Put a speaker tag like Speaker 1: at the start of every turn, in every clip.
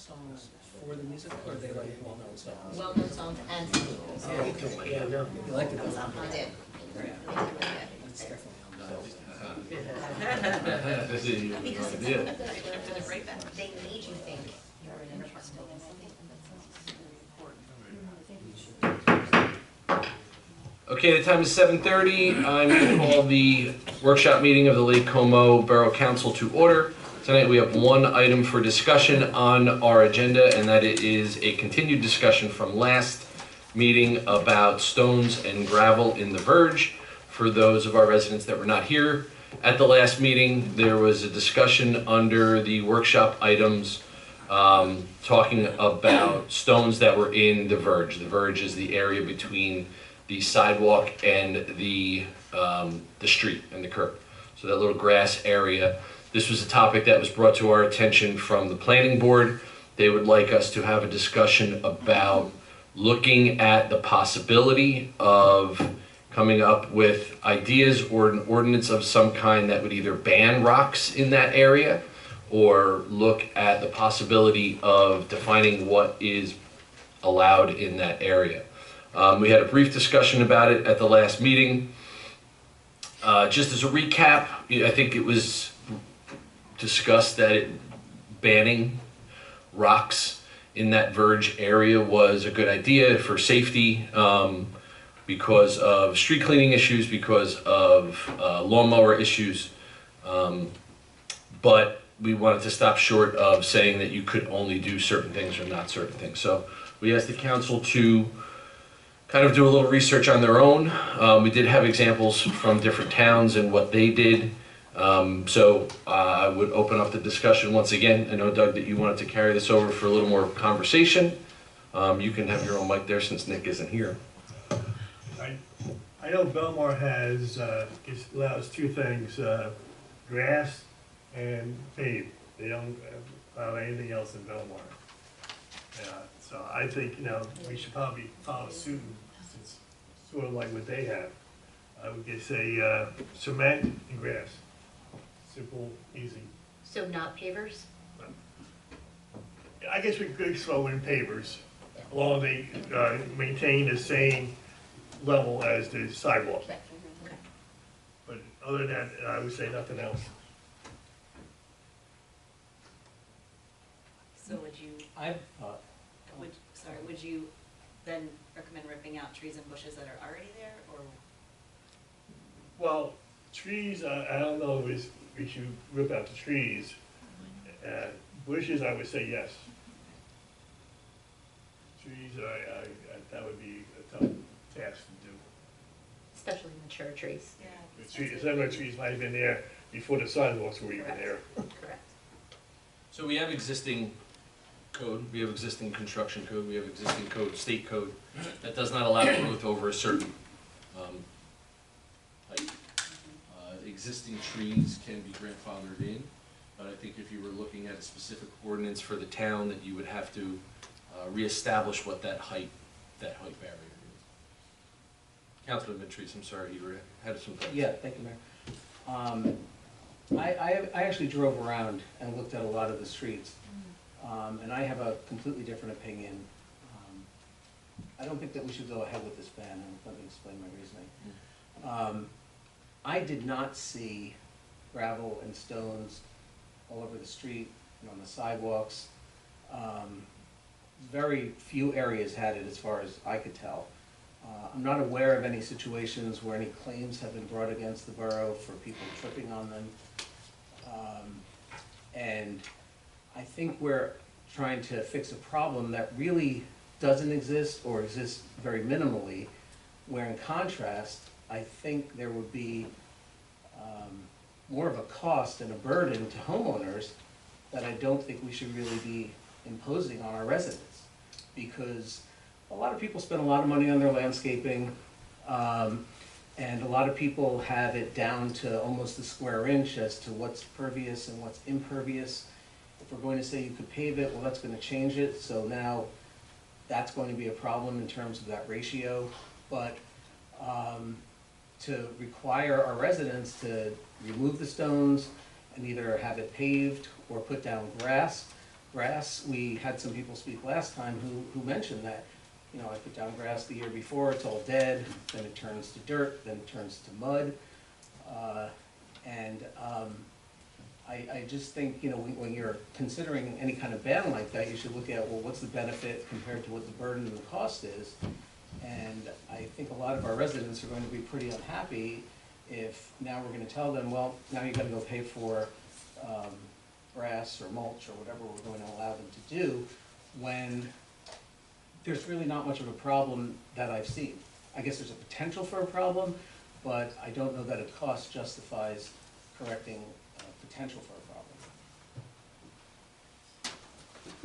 Speaker 1: songs for the musical, or are they like well-known songs?
Speaker 2: Well-known songs and some
Speaker 1: Oh, okay. Yeah, no, you like it.
Speaker 2: I did.
Speaker 1: It's definitely on the
Speaker 2: Because it's
Speaker 3: Yeah.
Speaker 2: they made you think you're an enterprise.
Speaker 3: Okay, the time is 7:30. I'm going to call the workshop meeting of the Lake Como Borough Council to order. Tonight we have one item for discussion on our agenda, and that it is a continued discussion from last meeting about stones and gravel in the Verge. For those of our residents that were not here at the last meeting, there was a discussion under the workshop items talking about stones that were in the Verge. The Verge is the area between the sidewalk and the street and the curb. So that little grass area. This was a topic that was brought to our attention from the planning board. They would like us to have a discussion about looking at the possibility of coming up with ideas or an ordinance of some kind that would either ban rocks in that area or look at the possibility of defining what is allowed in that area. We had a brief discussion about it at the last meeting. Just as a recap, I think it was discussed that banning rocks in that Verge area was a good idea for safety because of street cleaning issues, because of lawnmower issues. But we wanted to stop short of saying that you could only do certain things or not certain things. So we asked the council to kind of do a little research on their own. We did have examples from different towns and what they did. So I would open up the discussion once again. I know, Doug, that you wanted to carry this over for a little more conversation. You can have your own mic there since Nick isn't here.
Speaker 4: I know Belmar has, allows two things, grass and paved. They don't allow anything else in Belmar. So I think, we should probably follow suit, it's sort of like what they have. I would just say cement and grass. Simple, easy.
Speaker 2: So not pavers?
Speaker 4: I guess we could throw in pavers, along they maintain the same level as the sidewalk.
Speaker 2: Okay.
Speaker 4: But other than that, I would say nothing else.
Speaker 5: So would you, would you then recommend ripping out trees and bushes that are already there, or?
Speaker 4: Well, trees, I don't know if we should rip out the trees. Bushes, I would say yes. Trees, that would be a tough task to do.
Speaker 2: Especially mature trees.
Speaker 5: Yeah.
Speaker 4: Some of the trees might have been there before the sidewalks were even there.
Speaker 2: Correct.
Speaker 3: So we have existing code, we have existing construction code, we have existing code, state code, that does not allow growth over a certain height. Existing trees can be grandfathered in, but I think if you were looking at a specific ordinance for the town, that you would have to reestablish what that height barrier is. Councilman Ventris, I'm sorry, you had some thoughts.
Speaker 1: Yeah, thank you, Mayor. I actually drove around and looked at a lot of the streets, and I have a completely different opinion. I don't think that we should go ahead with this ban, and let me explain my reasoning. I did not see gravel and stones all over the street and on the sidewalks. Very few areas had it as far as I could tell. I'm not aware of any situations where any claims have been brought against the borough for people tripping on them. And I think we're trying to fix a problem that really doesn't exist or exists very minimally, where in contrast, I think there would be more of a cost and a burden to homeowners that I don't think we should really be imposing on our residents. Because a lot of people spend a lot of money on their landscaping, and a lot of people have it down to almost the square inch as to what's pervious and what's impervious. If we're going to say you could pave it, well, that's going to change it, so now that's going to be a problem in terms of that ratio. But to require our residents to remove the stones and either have it paved or put down grass, grass, we had some people speak last time who mentioned that, you know, I put down grass the year before, it's all dead, then it turns to dirt, then it turns to mud. And I just think, you know, when you're considering any kind of ban like that, you should look at, well, what's the benefit compared to what the burden and the cost is? And I think a lot of our residents are going to be pretty unhappy if now we're gonna tell them, well, now you gotta go pay for grass or mulch or whatever we're going to allow them to do, when there's really not much of a problem that I've seen. I guess there's a potential for a problem, but I don't know that a cost justifies correcting potential for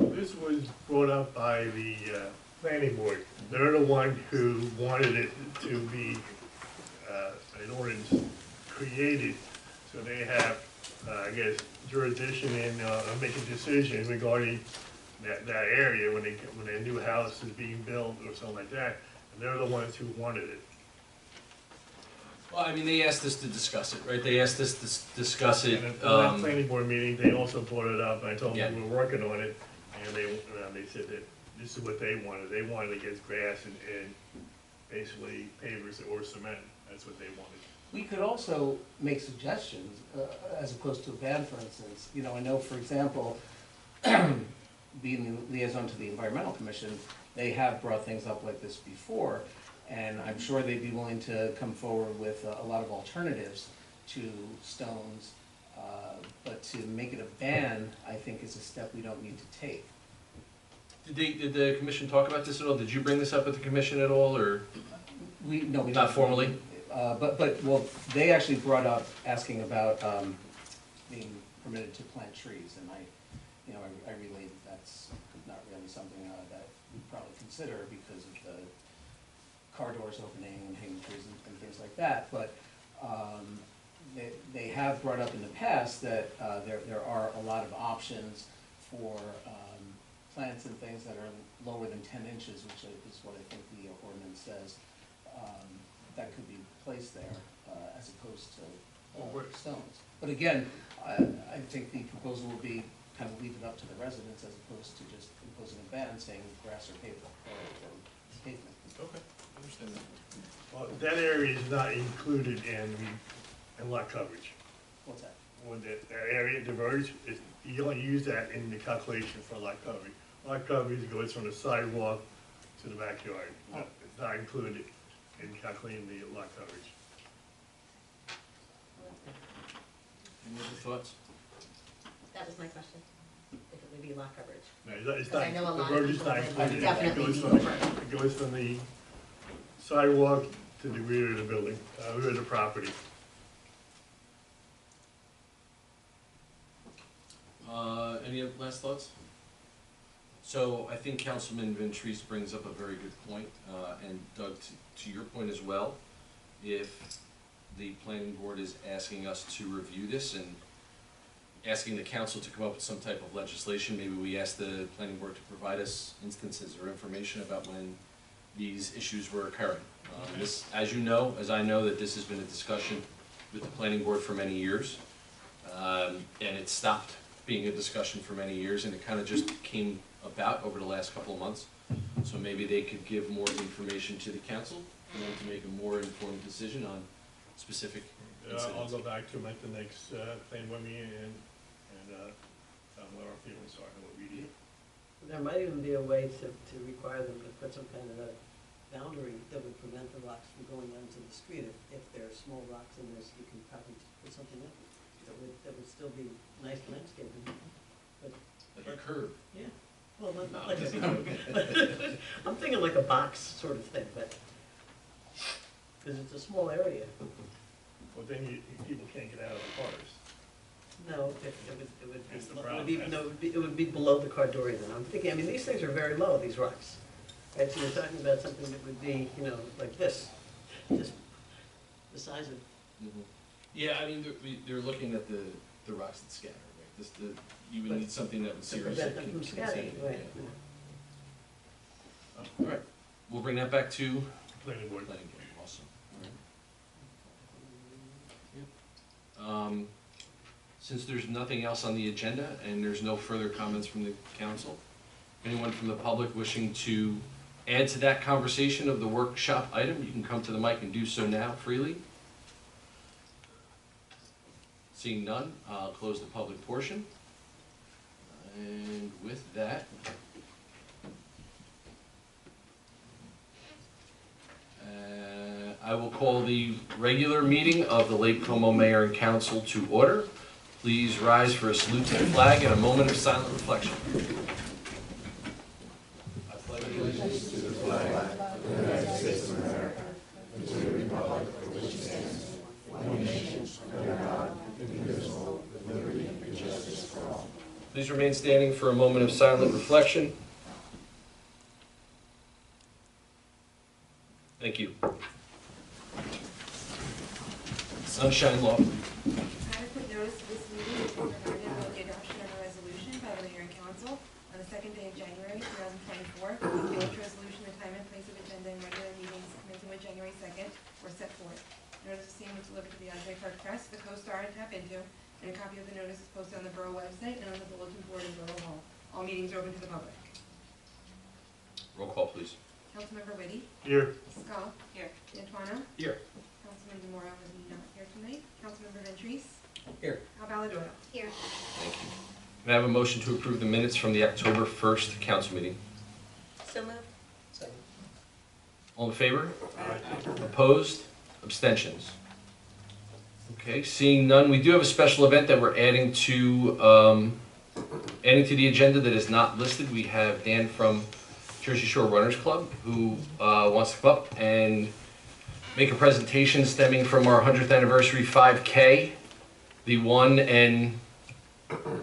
Speaker 1: a problem.
Speaker 4: This was brought up by the planning board. They're the one who wanted it to be an ordinance created, so they have, I guess, jurisdiction in making decisions regarding that area when a new house is being built or something like that, and they're the ones who wanted it.
Speaker 3: Well, I mean, they asked us to discuss it, right? They asked us to discuss it.
Speaker 4: And at that planning board meeting, they also brought it up, and I told them
Speaker 3: Yeah.
Speaker 4: we were working on it, and they said that this is what they wanted. They wanted to get grass and basically pavers or cement. That's what they wanted.
Speaker 1: We could also make suggestions, as opposed to a ban, for instance. You know, I know, for example, being the liaison to the Environmental Commission, they have brought things up like this before, and I'm sure they'd be willing to come forward with a lot of alternatives to stones, but to make it a ban, I think is a step we don't need to take.
Speaker 3: Did the commission talk about this at all? Did you bring this up at the commission at all, or?
Speaker 1: We
Speaker 3: Not
Speaker 1: didn't.
Speaker 3: formally?
Speaker 1: Well, they actually brought up asking about being permitted to plant trees, and I relayed that's not really something that we'd probably consider because of the car doors opening and hanging trees and things like that, but they have brought up in the past that there are a lot of options for plants and things that are lower than 10 inches, which is what I think the ordinance says, that could be placed there as opposed to stones. But again, I think the proposal will be kind of leave it up to the residents as opposed to just imposing a ban saying grass or pavement.
Speaker 3: Okay, understand that.
Speaker 4: Well, that area is not included in lot coverage.
Speaker 1: What's that?
Speaker 4: When that area diverge, you only use that in the calculation for lot coverage. Lot coverage goes from the sidewalk to the backyard. It's not included in calculating the lot coverage.
Speaker 3: Any other thoughts?
Speaker 2: That was my question, if it would be lot coverage.
Speaker 4: No, it's
Speaker 2: Because
Speaker 4: not,
Speaker 2: I know a
Speaker 4: the
Speaker 2: lot of
Speaker 4: verge is
Speaker 2: people
Speaker 4: not
Speaker 2: would
Speaker 4: included.
Speaker 2: definitely
Speaker 4: It goes
Speaker 2: be
Speaker 4: from-
Speaker 2: preferred.
Speaker 4: It goes from the sidewalk to the rear of the building, rear of the property.
Speaker 3: Any last thoughts? So I think Councilman Ventris brings up a very good point, and Doug, to your point as well, if the planning board is asking us to review this and asking the council to come up with some type of legislation, maybe we ask the planning board to provide us instances or information about when these issues were occurring. This, as you know, as I know, that this has been a discussion with the planning board for many years, and it stopped being a discussion for many years, and it kind of just came about over the last couple of months. So maybe they could give more information to the council for them to make a more informed decision on specific
Speaker 4: I'll
Speaker 3: incidents.
Speaker 4: go back to them at the next planning board meeting and tell them what our feelings are and what we do.
Speaker 6: There might even be a way to require them to put some kind of a boundary that would prevent the rocks from going onto the street. If there are small rocks in this, you can probably put something up that would still be nice landscaping. But,
Speaker 3: Like a curb.
Speaker 6: yeah, well,
Speaker 3: No,
Speaker 6: not like
Speaker 3: I'm
Speaker 6: a, I'm thinking like a box sort of thing, but, because it's a small area.
Speaker 4: Well, then people can't get out of the cars.
Speaker 6: No, it would
Speaker 4: That's the
Speaker 6: be,
Speaker 4: problem.
Speaker 6: no, it would be below the car door even. I'm thinking, I mean, these things are very low, these rocks. Right, so you're talking about something that would be, like this, just the size of,
Speaker 3: Yeah, I mean, they're looking at the rocks that scatter, right? You would need something that would
Speaker 6: to
Speaker 3: seriously
Speaker 6: prevent them from
Speaker 3: contain.
Speaker 6: scattering, right?
Speaker 3: All right, we'll bring that back to
Speaker 4: Planning board.
Speaker 3: planning board, awesome. All right. Since there's nothing else on the agenda and there's no further comments from the council, anyone from the public wishing to add to that conversation of the workshop item, you can come to the mic and do so now freely. Seeing none, I'll close the public portion. And with that, I will call the regular meeting of the Lake Como Mayor and Council to order. Please rise for a salute to the flag and a moment of silent reflection. I pledge allegiance to the flag of the United States of America and to the republic for which it stands, one nation, under God, indivisible, with liberty and justice for all. Please remain standing for a moment of silent reflection. Thank you. Sunshine Law.
Speaker 7: Adequate notice of this meeting is provided about the adoption of a resolution by the mayor and council on the second day of January 2024, in which resolution, the time and place of agenda and regular meetings commencing with January 2nd were set forth. Notice of same was delivered to the Asbury Park Press, the Co-Star, and Tap Into, and a copy of the notice is posted on the borough website and on the bulletin board in Borough Hall. All meetings are open to the public.
Speaker 3: Roll call, please.
Speaker 7: Councilmember Whitty,
Speaker 4: Here.
Speaker 7: Scull,
Speaker 5: Here.
Speaker 7: Antoino,
Speaker 3: Here.
Speaker 7: Councilman DeMora is not here tonight, Councilmember Ventris,
Speaker 1: Here.
Speaker 7: Al Valadora.
Speaker 2: Here.
Speaker 3: Thank you. May I have a motion to approve the minutes from the October 1st council meeting?
Speaker 5: So moved.
Speaker 1: Second.
Speaker 3: All in favor? Opposed? Abstentions? Okay, seeing none, we do have a special event that we're adding to the agenda that is not listed. We have Dan from Jersey Shore Runners Club who wants to come up and make a presentation stemming from our 100th anniversary 5K, the one and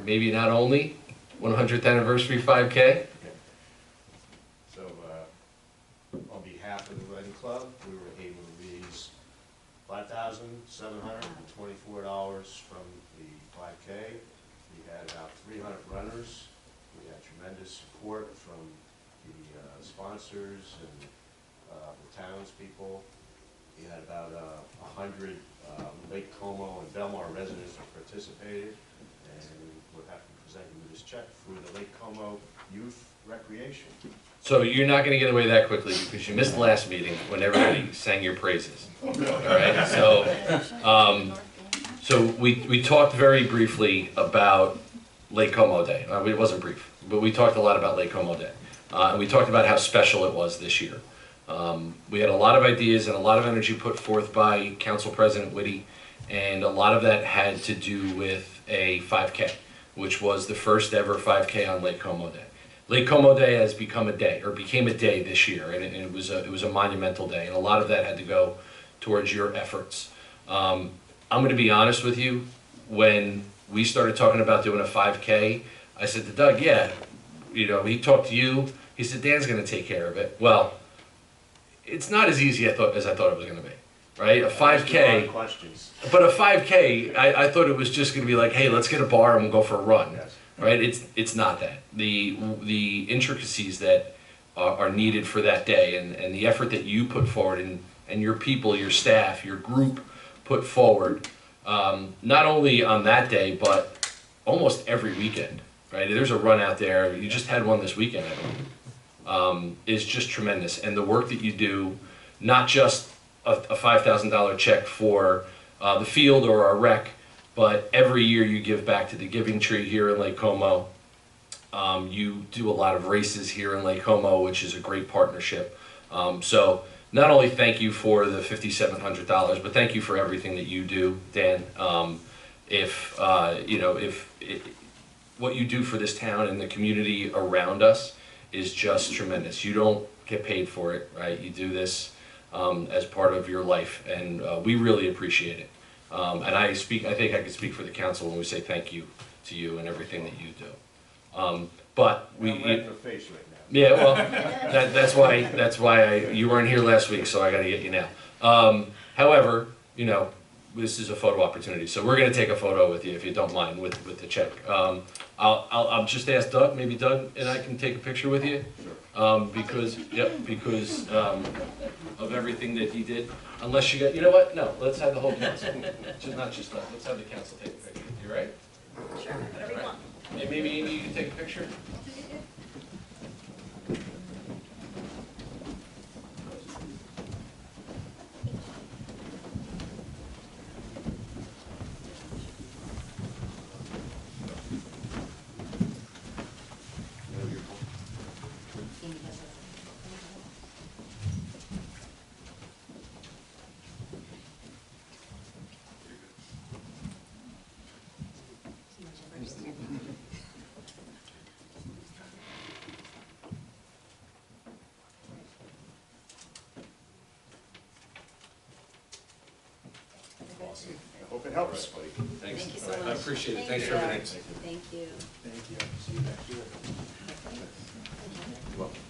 Speaker 3: maybe not only 100th anniversary 5K.
Speaker 8: So, on behalf of the Running Club, we were able to raise $5,724 from the 5K. We had about 300 runners. We had tremendous support from the sponsors and the townspeople. We had about 100 Lake Como and Belmar residents who participated, and we're happy to present you with this check for the Lake Como Youth Recreation.
Speaker 3: So you're not going to get away that quickly because you missed the last meeting when everybody sang your praises. All right. So we talked very briefly about Lake Como Day. It wasn't brief, but we talked a lot about Lake Como Day, and we talked about how special it was this year. We had a lot of ideas and a lot of energy put forth by Council President Whitty, and a lot of that had to do with a 5K, which was the first ever 5K on Lake Como Day. Lake Como Day has become a day, or became a day this year, and it was a monumental day, and a lot of that had to go towards your efforts. I'm going to be honest with you. When we started talking about doing a 5K, I said to Doug, "Yeah, he talked to you. He said Dan's going to take care of it." Well, it's not as easy as I thought it was going to be, right? A 5K,
Speaker 8: Questions.
Speaker 3: but a 5K, I thought it was just going to be like, hey, let's get a bar and we'll go for a run.
Speaker 8: Yes.
Speaker 3: Right? It's not that. The intricacies that are needed for that day and the effort that you put forward and your people, your staff, your group put forward, not only on that day, but almost every weekend, right? There's a run out there. You just had one this weekend, I believe, is just tremendous. And the work that you do, not just a $5,000 check for the field or our rec, but every year you give back to the Giving Tree here in Lake Como. You do a lot of races here in Lake Como, which is a great partnership. So not only thank you for the $5,700, but thank you for everything that you do, Dan. What you do for this town and the community around us is just tremendous. You don't get paid for it, right? You do this as part of your life, and we really appreciate it. And I think I can speak for the council when we say thank you to you and everything that you do. But
Speaker 8: I'm right in the face right now.
Speaker 3: yeah, well, that's why you weren't here last week, so I got to get you now. However, this is a photo opportunity, so we're going to take a photo with you if you don't mind with the check. I'll just ask Doug. Maybe Doug and I can take a picture with you, because of everything that he did. Unless you got, you know what? No, let's have the whole council, not just Doug. Let's have the council take a picture. You right?
Speaker 5: Sure, whatever you want.
Speaker 3: And maybe Amy, you can take a picture?
Speaker 8: Awesome. I hope it helps.
Speaker 3: Thanks.
Speaker 5: Thank you so
Speaker 3: All right,
Speaker 5: much.
Speaker 3: I appreciate it.
Speaker 5: Thank
Speaker 3: Thanks for
Speaker 5: you.
Speaker 3: everything.
Speaker 5: Thank you.
Speaker 8: Thank you. See you back here. You're welcome.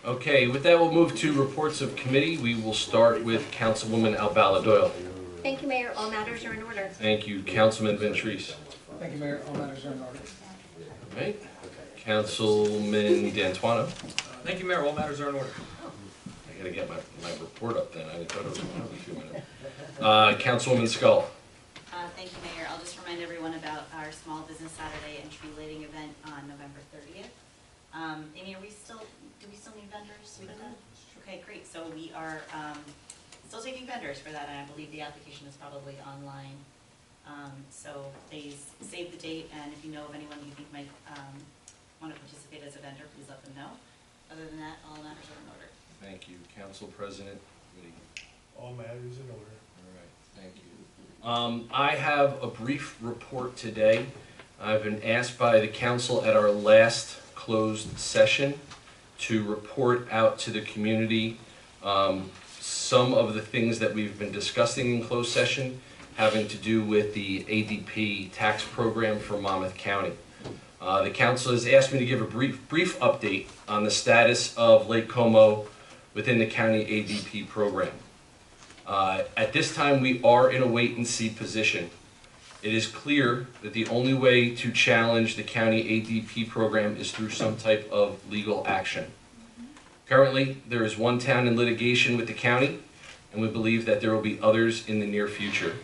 Speaker 3: Okay, with that, we'll move to reports of committee. We will start with Councilwoman Albala Doyle.
Speaker 2: Thank you, Mayor. All matters are in order.
Speaker 3: Thank you, Councilman Ventrice.
Speaker 1: Thank you, Mayor. All matters are in order.
Speaker 3: All right, Councilman D'Antuano.
Speaker 9: Thank you, Mayor. All matters are in order.
Speaker 3: I gotta get my report up then. I thought it was going to have a few minutes. Councilwoman Skull.
Speaker 5: Thank you, Mayor. I'll just remind everyone about our Small Business Saturday and tree lighting event on November 30th. Amy, do we still need vendors for that? Okay, great. So we are still taking vendors for that, and I believe the application is probably online. So please save the date, and if you know of anyone you think might want to participate as a vendor, please let them know. Other than that, all matters are in order.
Speaker 3: Thank you, Council President. Whitty.
Speaker 4: All matters in order.
Speaker 3: All right, thank you. I have a brief report today. I've been asked by the council at our last closed session to report out to the community some of the things that we've been discussing in closed session having to do with the ADP tax program for Monmouth County. The council has asked me to give a brief update on the status of Lake Como within the county ADP program. At this time, we are in a wait-and-see position. It is clear that the only way to challenge the county ADP program is through some type of legal action. Currently, there is one town in litigation with the county, and we believe that there will be others in the near future.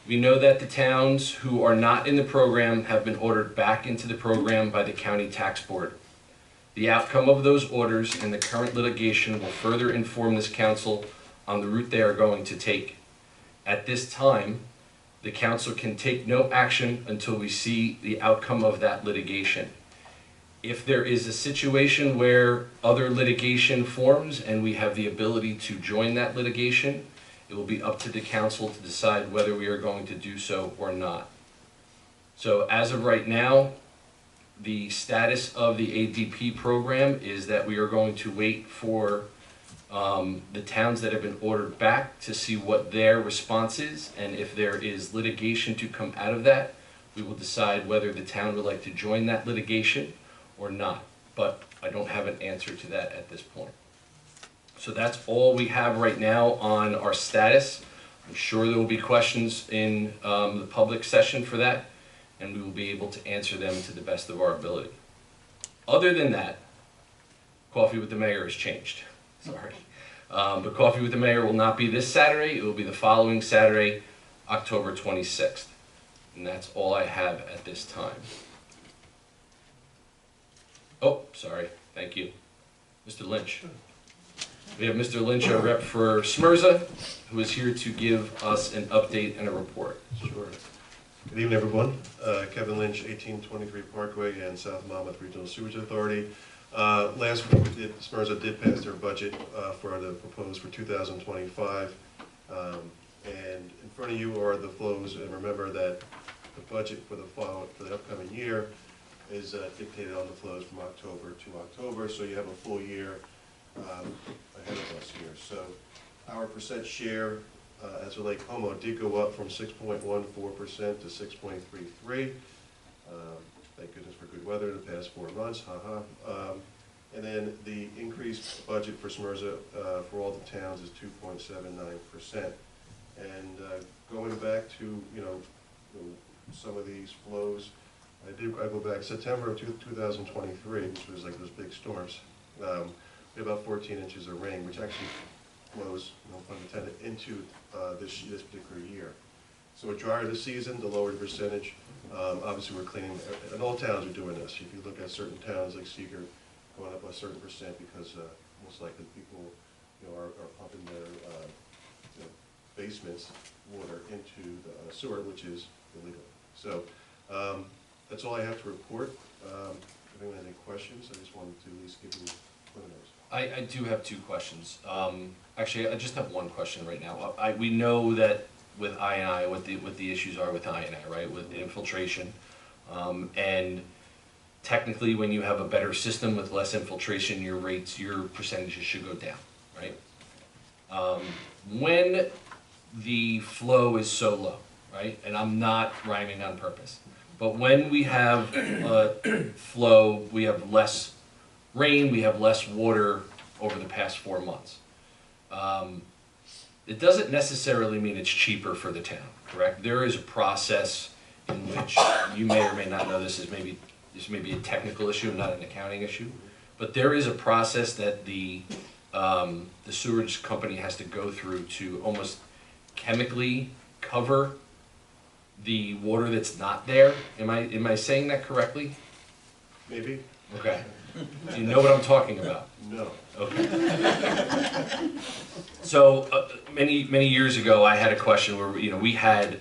Speaker 3: We know that the towns who are not in the program have been ordered back into the program by the county tax board. The outcome of those orders and the current litigation will further inform this council on the route they are going to take. At this time, the council can take no action until we see the outcome of that litigation. If there is a situation where other litigation forms and we have the ability to join that litigation, it will be up to the council to decide whether we are going to do so or not. So as of right now, the status of the ADP program is that we are going to wait for the towns that have been ordered back to see what their response is, and if there is litigation to come out of that, we will decide whether the town would like to join that litigation or not. But I don't have an answer to that at this point. So that's all we have right now on our status. I'm sure there will be questions in the public session for that, and we will be able to answer them to the best of our ability. Other than that, Coffee with the Mayor has changed. Sorry. But Coffee with the Mayor will not be this Saturday. It will be the following Saturday, October 26th. And that's all I have at this time. Oh, sorry. Thank you. Mr. Lynch. We have Mr. Lynch, a rep for SMERSA, who is here to give us an update and a report.
Speaker 10: Sure. Good evening, everyone. Kevin Lynch, 1823 Parkway and South Monmouth Regional Sewage Authority. Last week, SMERSA did pass their budget for the proposed for 2025. And in front of you are the flows, and remember that the budget for the upcoming year is dictated on the flows from October to October, so you have a full year ahead of us here. So our percent share as of Lake Como did go up from 6.14% to 6.33%. Thank goodness for good weather the past 4 months, And then the increased budget for SMERSA for all the towns is 2.79%. And going back to, some of these flows, I go back September of 2023, which was like those big storms. We had about 14 inches of rain, which actually flows, no pun intended, into this particular year. So the drier the season, the lower the percentage. Obviously, we're cleaning, and all towns are doing this. If you look at certain towns like Seeger, going up a certain percent because most likely people, are pumping their basements water into the sewer, which is illegal. So that's all I have to report. If anyone has any questions, I just wanted to at least give you preliminaries.
Speaker 3: I do have two questions. Actually, I just have one question right now. We know that with I&I, what the issues are with I&I, right, with infiltration. And technically, when you have a better system with less infiltration, your percentages should go down, right? When the flow is so low, right, and I'm not rhyming on purpose, but when we have flow, we have less rain, we have less water over the past 4 months. It doesn't necessarily mean it's cheaper for the town, correct? There is a process in which you may or may not know this may be a technical issue, not an accounting issue, but there is a process that the sewage company has to go through to almost chemically cover the water that's not there. Am I saying that correctly?
Speaker 10: Maybe?
Speaker 3: Okay. Do you know what I'm talking about?
Speaker 10: No.
Speaker 3: Okay. So many years ago, I had a question where we had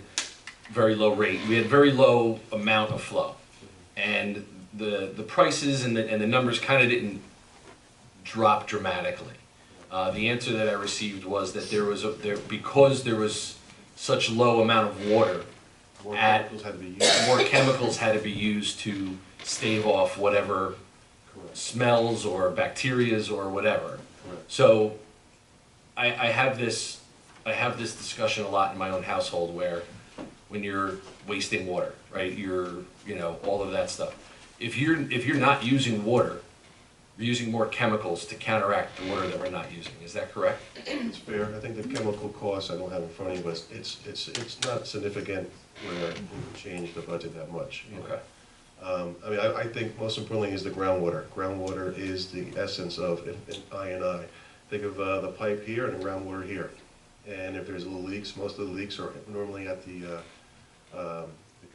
Speaker 3: very low rate, we had very low amount of flow, and the prices and the numbers kind of didn't drop dramatically. The answer that I received was that because there was such low amount of water,
Speaker 10: More chemicals had to be used.
Speaker 3: more chemicals had to be used to stave off whatever
Speaker 10: Correct.
Speaker 3: smells or bacterias or whatever.
Speaker 10: Correct.
Speaker 3: So I have this discussion a lot in my own household where when you're wasting water, right? All of that stuff. If you're not using water, you're using more chemicals to counteract the water that we're not using. Is that correct?
Speaker 10: It's fair. I think the chemical costs, I don't have in front of you, but it's not significant where it would change the budget that much.
Speaker 3: Okay.
Speaker 10: I think most importantly is the groundwater. Groundwater is the essence of I&I. Think of the pipe here and the groundwater here. And if there's little leaks, most of the leaks are normally at the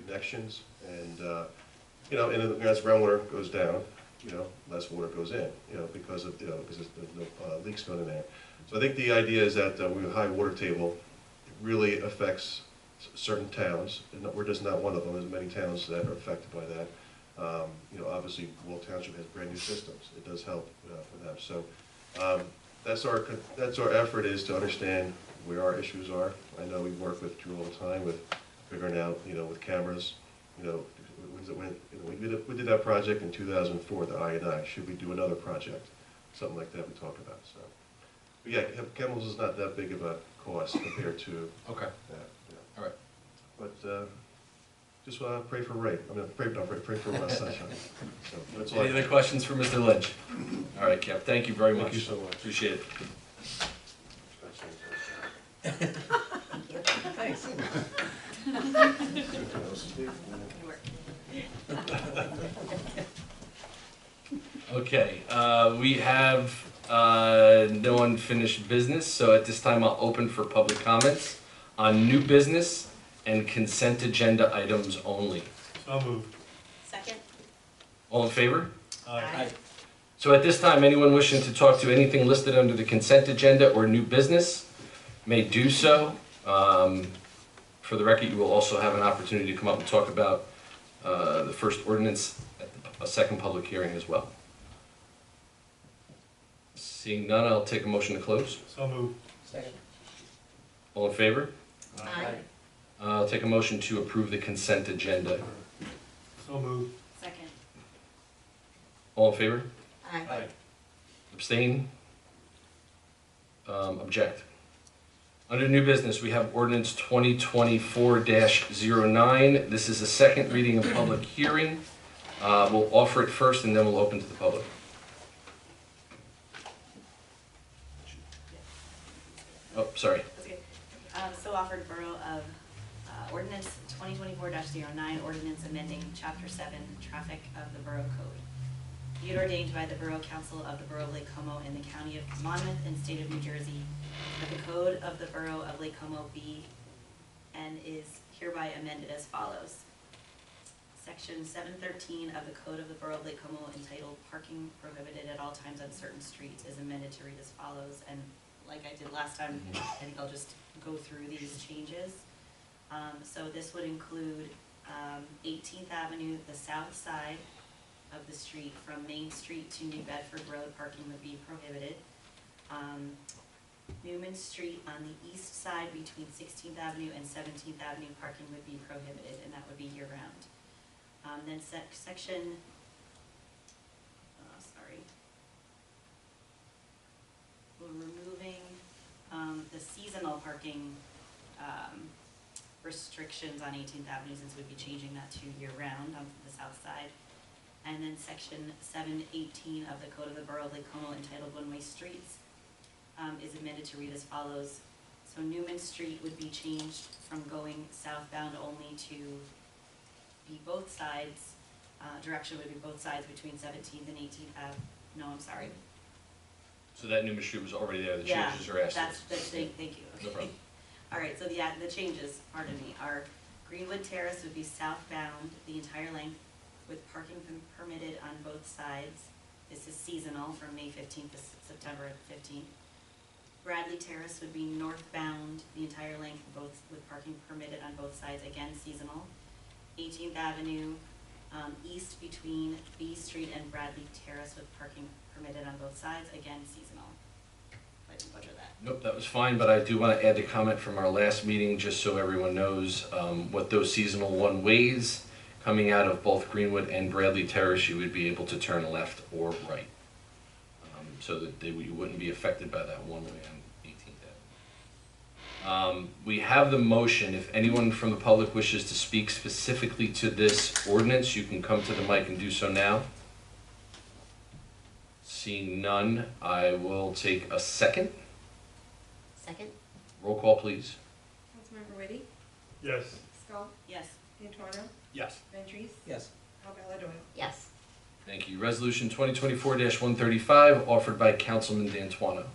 Speaker 10: connections. And, and as groundwater goes down, less water goes in, because there's no leaks going in there. So I think the idea is that we have a high water table. It really affects certain towns. We're just not one of them. There's many towns that are affected by that. Obviously, Wall Township has brand new systems. It does help for them. So that's our effort, is to understand where our issues are. I know we work with Drew all the time with figuring out, with cameras, we did that project in 2004, the I&I. Should we do another project? Something like that we talk about. So, but yeah, chemicals is not that big of a cost compared to
Speaker 3: Okay.
Speaker 10: that. Yeah.
Speaker 3: All right.
Speaker 10: But just pray for rain. Pray for sunshine. So that's all.
Speaker 3: Any other questions for Mr. Lynch? All right, Kev. Thank you very much.
Speaker 10: Thank you so much.
Speaker 3: Appreciate it.
Speaker 6: Thanks.
Speaker 3: Okay, we have no unfinished business, so at this time I'll open for public comments on new business and consent agenda items only.
Speaker 4: So moved.
Speaker 5: Second?
Speaker 3: All in favor?
Speaker 4: Aye.
Speaker 3: So at this time, anyone wishing to talk to anything listed under the consent agenda or new business may do so. For the record, you will also have an opportunity to come up and talk about the first ordinance at a second public hearing as well. Seeing none, I'll take a motion to close.
Speaker 4: So moved.
Speaker 1: Second.
Speaker 3: All in favor?
Speaker 5: Aye.
Speaker 3: I'll take a motion to approve the consent agenda.
Speaker 4: So moved.
Speaker 5: Second?
Speaker 3: All in favor?
Speaker 5: Aye.
Speaker 3: Abstain? Object. Under new business, we have ordinance 2024-09. This is a second reading of public hearing. We'll offer it first and then we'll open to the public. Oh, sorry.
Speaker 5: That's okay. So offered Borough of Ordinance 2024-09, ordinance amending Chapter 7, Traffic of the Borough Code. Be it ordained by the Borough Council of the Borough of Lake Como in the County of Monmouth and State of New Jersey that the Code of the Borough of Lake Como be and is hereby amended as follows. Section 713 of the Code of the Borough of Lake Como entitled Parking Prohibited at All Times on Certain Streets is amended to read as follows. And like I did last time, I think I'll just go through these changes. So this would include 18th Avenue, the south side of the street from Main Street to New Bedford Road, parking would be prohibited. Newman Street on the east side between 16th Avenue and 17th Avenue, parking would be prohibited, and that would be year-round. Then section, we're removing the seasonal parking restrictions on 18th Avenue, since we'd be changing that to year-round on the south side. And then section 718 of the Code of the Borough of Lake Como entitled One-Way Streets is amended to read as follows. So Newman Street would be changed from going southbound only to be both sides, direction would be both sides between 17th and 18th Ave. No, I'm sorry.
Speaker 3: So that Newman Street was already there, the
Speaker 5: Yeah,
Speaker 3: changes are asked.
Speaker 5: thank you.
Speaker 3: No problem.
Speaker 5: All right, so the changes, pardon me, are Greenwood Terrace would be southbound the entire length with parking permitted on both sides. This is seasonal from May 15th to September 15th. Bradley Terrace would be northbound the entire length, both with parking permitted on both sides, again seasonal. 18th Avenue east between B Street and Bradley Terrace with parking permitted on both sides, again seasonal. I didn't butcher that.
Speaker 3: Nope, that was fine, but I do want to add the comment from our last meeting, just so everyone knows what those seasonal one-ways coming out of both Greenwood and Bradley Terrace, you would be able to turn left or right. So that you wouldn't be affected by that one-way on 18th Avenue. We have the motion. If anyone from the public wishes to speak specifically to this ordinance, you can come to the mic and do so now. Seeing none, I will take a second.
Speaker 2: Second?
Speaker 3: Roll call, please.
Speaker 7: Councilmember Whitty?
Speaker 4: Yes.
Speaker 7: Skull?
Speaker 5: Yes.
Speaker 7: Antoino?
Speaker 9: Yes.
Speaker 7: Ventries?
Speaker 1: Yes.
Speaker 7: Albella Doyle?
Speaker 2: Yes.
Speaker 3: Thank you. Resolution 2024-135, offered by Councilman D'Antuono.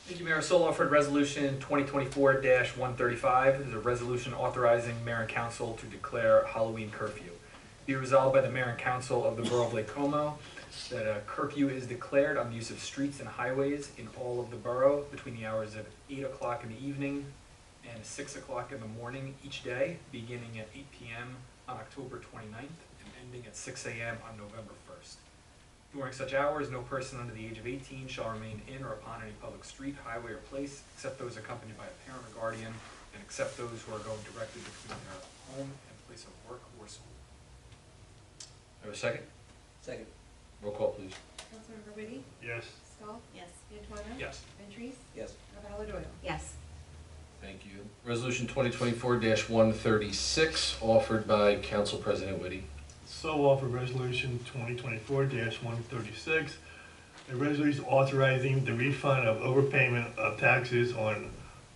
Speaker 9: Thank you, Mayor. So offered resolution 2024-135 is a resolution authorizing mayor and council to declare Halloween curfew. Be resolved by the mayor and council of the Borough of Lake Como that a curfew is declared on the use of streets and highways in all of the borough between the hours of 8 o'clock in the evening and 6 o'clock in the morning each day, beginning at 8 p.m. on October 29th and ending at 6 a.m. on November 1st. During such hours, no person under the age of 18 shall remain in or upon any public street, highway, or place, except those accompanied by a parent or guardian, and except those who are going directly between their home and place of work or school.
Speaker 3: Have a second?
Speaker 1: Second.
Speaker 3: Roll call, please.
Speaker 7: Councilmember Whitty?
Speaker 4: Yes.
Speaker 7: Skull?
Speaker 5: Yes.
Speaker 7: Antoino?
Speaker 9: Yes.
Speaker 7: Ventries?
Speaker 1: Yes.
Speaker 7: Albella Doyle?
Speaker 2: Yes.
Speaker 3: Thank you. Resolution 2024-136, offered by Council President Whitty.
Speaker 4: So offered resolution 2024-136, a resolution authorizing the refund of overpayment of taxes on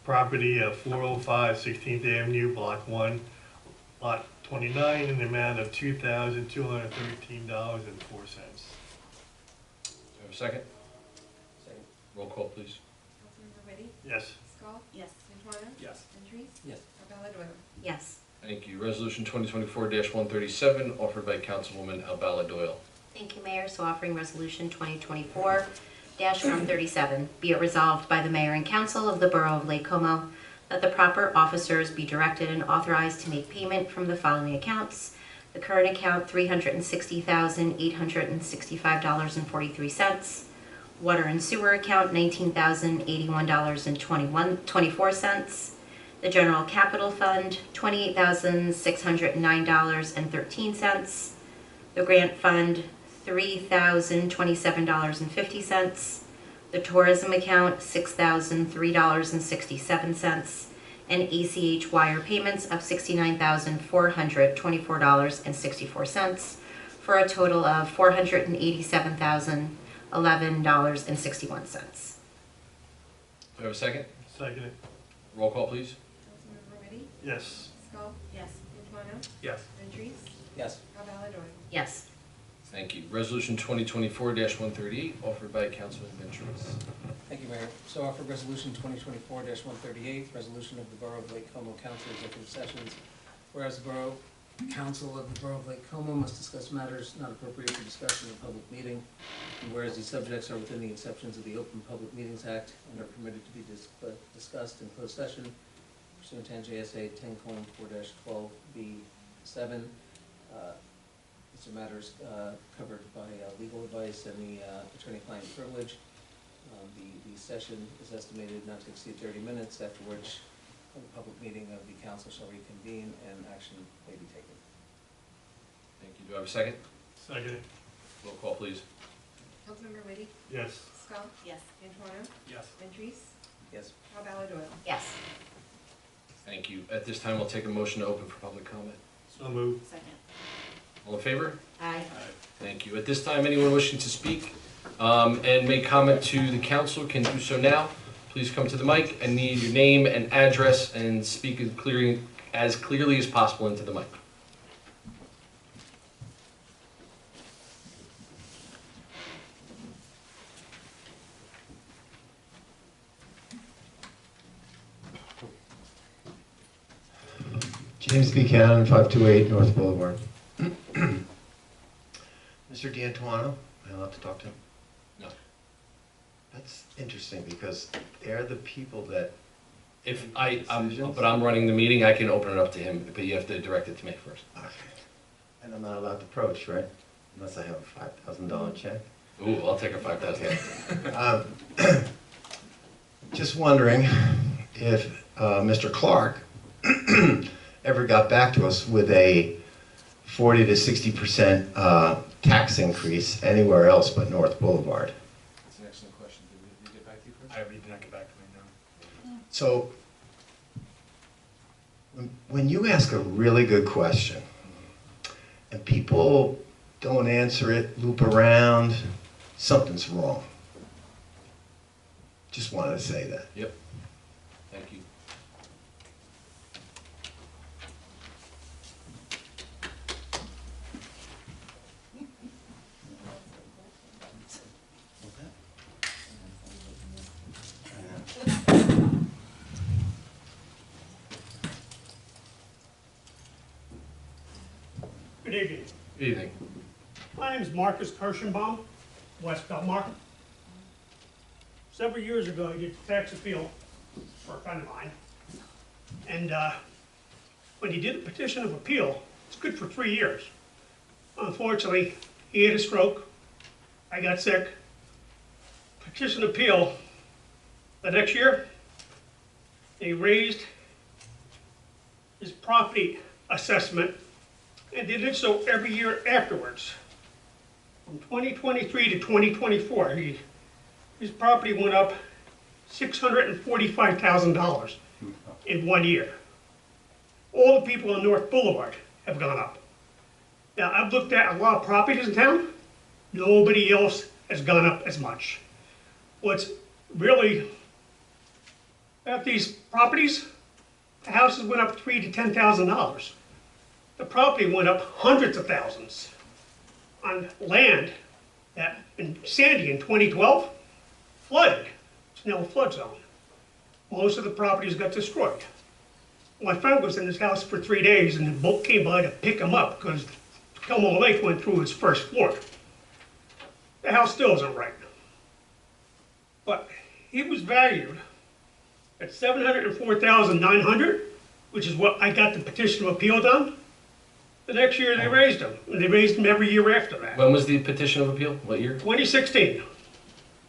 Speaker 4: property of 405 16th Avenue, Block 1, Lot 29, in the amount of $2,213.04.
Speaker 3: Have a second?
Speaker 1: Second.
Speaker 3: Roll call, please.
Speaker 7: Councilmember Whitty?
Speaker 4: Yes.
Speaker 7: Skull?
Speaker 5: Yes.
Speaker 7: Antoino?
Speaker 9: Yes.
Speaker 7: Ventries?
Speaker 1: Yes.
Speaker 7: Albella Doyle?
Speaker 2: Yes.
Speaker 3: Thank you. Resolution 2024-137, offered by Councilwoman Albella Doyle.
Speaker 2: Thank you, Mayor. So offering resolution 2024-137, be it resolved by the mayor and council of the Borough of Lake Como that the proper officers be directed and authorized to make payment from the following accounts. The current account, $360,865.43. Water and sewer account, $19,081.24. The general capital fund, $28,609.13. The grant fund, $3,027.50. The tourism account, $6,003.67. And ACH wire payments of $69,424.64 for a total of $487,011.61.
Speaker 3: Do I have a second?
Speaker 4: Second.
Speaker 3: Roll call, please.
Speaker 7: Councilmember Romiti?
Speaker 4: Yes.
Speaker 7: Skull?
Speaker 5: Yes.
Speaker 7: Antoine?
Speaker 9: Yes.
Speaker 7: Ventries?
Speaker 1: Yes.
Speaker 7: Alvarado?
Speaker 2: Yes.
Speaker 3: Thank you. Resolution 2024-138, offered by Councilman Ventures.
Speaker 1: Thank you, Mayor. So offered resolution 2024-138, resolution of the Borough of Lake Como Council Executive Sessions. Whereas the Borough Council of the Borough of Lake Como must discuss matters not appropriate for discussion in a public meeting. And whereas these subjects are within the exceptions of the Open Public Meetings Act and are permitted to be discussed in closed session pursuant to NJSA 10:4-12B7. These are matters covered by legal advice and the attorney-client privilege. The session is estimated not to exceed 30 minutes, after which the public meeting of the council shall reconvene and action may be taken.
Speaker 3: Thank you. Do I have a second?
Speaker 4: Second.
Speaker 3: Roll call, please.
Speaker 7: Councilmember Whitty?
Speaker 4: Yes.
Speaker 7: Skull?
Speaker 5: Yes.
Speaker 7: Antoine?
Speaker 9: Yes.
Speaker 7: Ventries?
Speaker 1: Yes.
Speaker 7: Alvarado?
Speaker 2: Yes.
Speaker 3: Thank you. At this time, we'll take a motion to open for public comment.
Speaker 4: So moved.
Speaker 5: Second.
Speaker 3: All in favor?
Speaker 2: Aye.
Speaker 3: Thank you. At this time, anyone wishing to speak and make comment to the council can do so now. Please come to the mic. I need your name and address and speak as clearly as possible into the mic.
Speaker 11: James Buchanan, 528 North Boulevard. Mr. D'Antuono, am I allowed to talk to him?
Speaker 3: No.
Speaker 11: That's interesting because they're the people that,
Speaker 3: If but I'm running the meeting, I can open it up to him, but you have to direct it to me first.
Speaker 11: okay. And I'm not allowed to approach, right? Unless I have a $5,000 check.
Speaker 3: Ooh, I'll take a 5,000.
Speaker 11: Okay. Just wondering if Mr. Clark ever got back to us with a 40 to 60% tax increase anywhere else but North Boulevard.
Speaker 3: That's an excellent question. Did we get back to you first?
Speaker 9: I did not get back to me, no.
Speaker 11: So, when you ask a really good question, and people don't answer it, loop around, something's wrong. Just wanted to say that.
Speaker 3: Yep. Thank you.
Speaker 12: Good evening.
Speaker 3: Good evening.
Speaker 12: My name is Marcus Kirschenbaum, West Belmar. Several years ago, I did a tax appeal for a friend of mine. And when he did a petition of appeal, it's good for 3 years. Unfortunately, he had a stroke. I got sick. Petition appeal, the next year, they raised his property assessment and they did so every year afterwards. From 2023 to 2024, his property went up $645,000 in 1 year. All the people on North Boulevard have gone up. Now, I've looked at a lot of properties in town. Nobody else has gone up as much. What's really about these properties, the houses went up $3,000 to $10,000. The property went up hundreds of thousands on land that in Sandy in 2012 flooded. It's now a flood zone. Most of the properties got destroyed. My friend was in his house for 3 days and the boat came by to pick him up because Como Lake went through his first floor. The house still isn't right. But he was valued at $704,900, which is what I got the petition of appeal done. The next year they raised him, and they raised him every year after that.
Speaker 3: When was the petition of appeal? What year?
Speaker 12: 2016.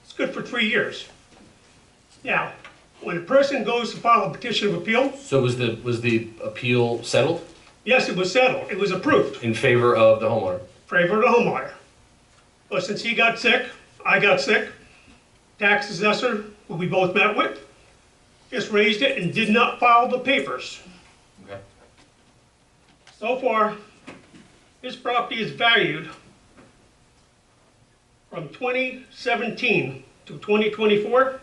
Speaker 12: It's good for 3 years. Now, when a person goes to file a petition of appeal,
Speaker 3: So was the appeal settled
Speaker 12: yes, it was settled, it was approved,
Speaker 3: in favor of the homeowner?
Speaker 12: favor of the homeowner. But since he got sick, I got sick, tax assessor, who we both met with, just raised it and did not file the papers.
Speaker 3: Okay.
Speaker 12: So far, his property is valued from 2017 to 2024.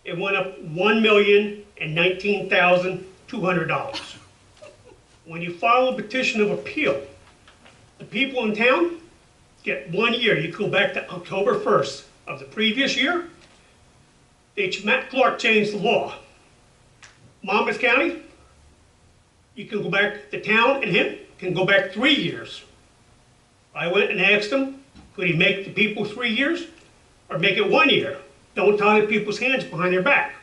Speaker 12: It went up $1,200,000. $119,200. When you file a petition of appeal, the people in town get 1 year. You go back to October 1st of the previous year. Matt Clark changed the law. Monmouth County, you can go back, the town and him can go back 3 years. I went and asked him, could he make the people 3 years or make it 1 year? Don't tie the people's hands behind their back.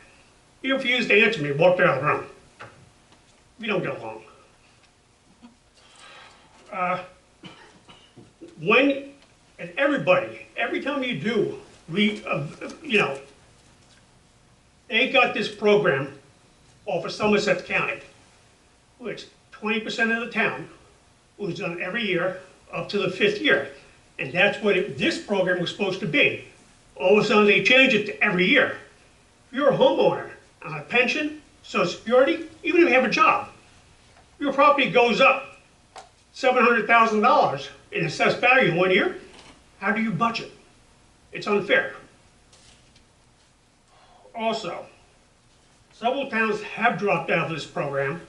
Speaker 12: He refused to answer me, walked out of the room. We don't get along. And everybody, every time you do, they got this program off of Somerset County, which 20% of the town was done every year up to the 5th year. And that's what this program was supposed to be. All of a sudden, they changed it to every year. If you're a homeowner on a pension, Social Security, even if you have a job, your property goes up $700,000 in assessed value in 1 year. How do you budget? It's unfair. Also, several towns have dropped out of this program,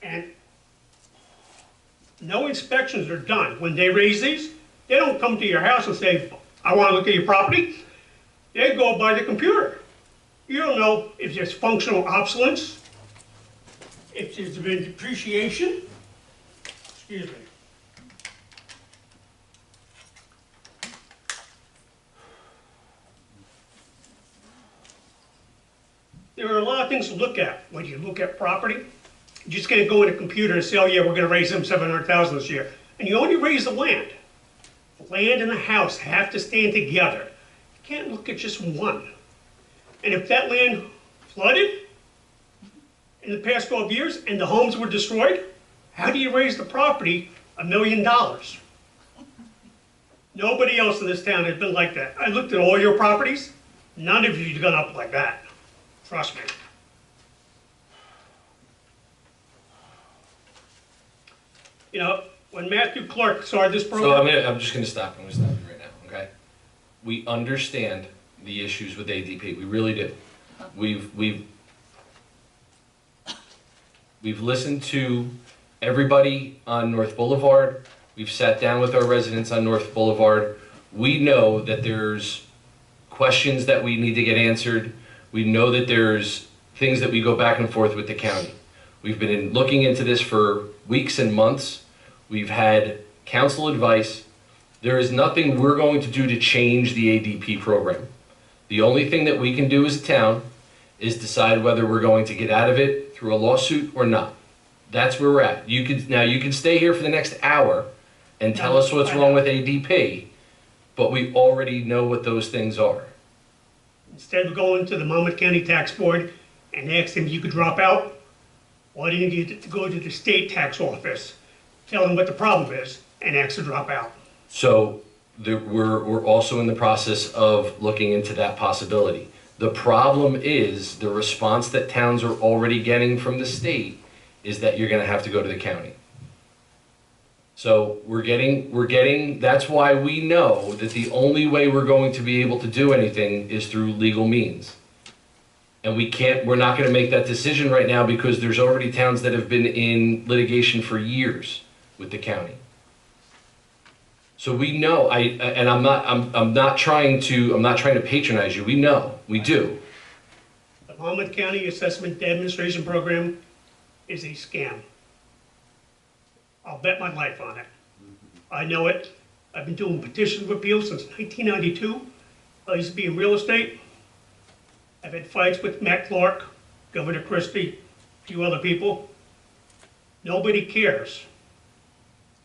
Speaker 12: and no inspections are done. When they raise these, they don't come to your house and say, I want to look at your property. They go by the computer. You don't know if there's functional obsolescence, if there's been depreciation. Excuse me. There are a lot of things to look at when you look at property. You just can't go in a computer and say, oh yeah, we're going to raise them $700,000 this year. And you only raise the land. The land and the house have to stand together. You can't look at just one. And if that land flooded in the past 12 years and the homes were destroyed, how do you raise the property $1 million? Nobody else in this town has been like that. I looked at all your properties. None of you have gone up like that. Trust me. You know, when Matthew Clark started this program...
Speaker 3: So I'm just gonna stop, you right now, okay? We understand the issues with ADP, we really do. We've listened to everybody on North Boulevard, we've sat down with our residents on North Boulevard. We know that there's questions that we need to get answered. We know that there's things that we go back and forth with the county. We've been looking into this for weeks and months. We've had council advice. There is nothing we're going to do to change the ADP program. The only thing that we can do as a town is decide whether we're going to get out of it through a lawsuit or not. That's where we're at. You can stay here for the next hour and tell us what's wrong with ADP, but we already know what those things are.
Speaker 12: Instead of going to the Monmouth County Tax Board and asking if you could drop out, why didn't you go to the state tax office, tell them what the problem is, and ask to drop out?
Speaker 3: So we're also in the process of looking into that possibility. The problem is the response that towns are already getting from the state is that you're going to have to go to the county. So we're getting, that's why we know that the only way we're going to be able to do anything is through legal means. And we're not going to make that decision right now because there's already towns that have been in litigation for years with the county. So we know, I'm not trying to patronize you. We know, we do.
Speaker 12: The Monmouth County Assessment Administration Program is a scam. I'll bet my life on it. I know it. I've been doing petitions of appeal since 1992. I used to be in real estate. I've had fights with Matt Clark, Governor Christie, a few other people. Nobody cares.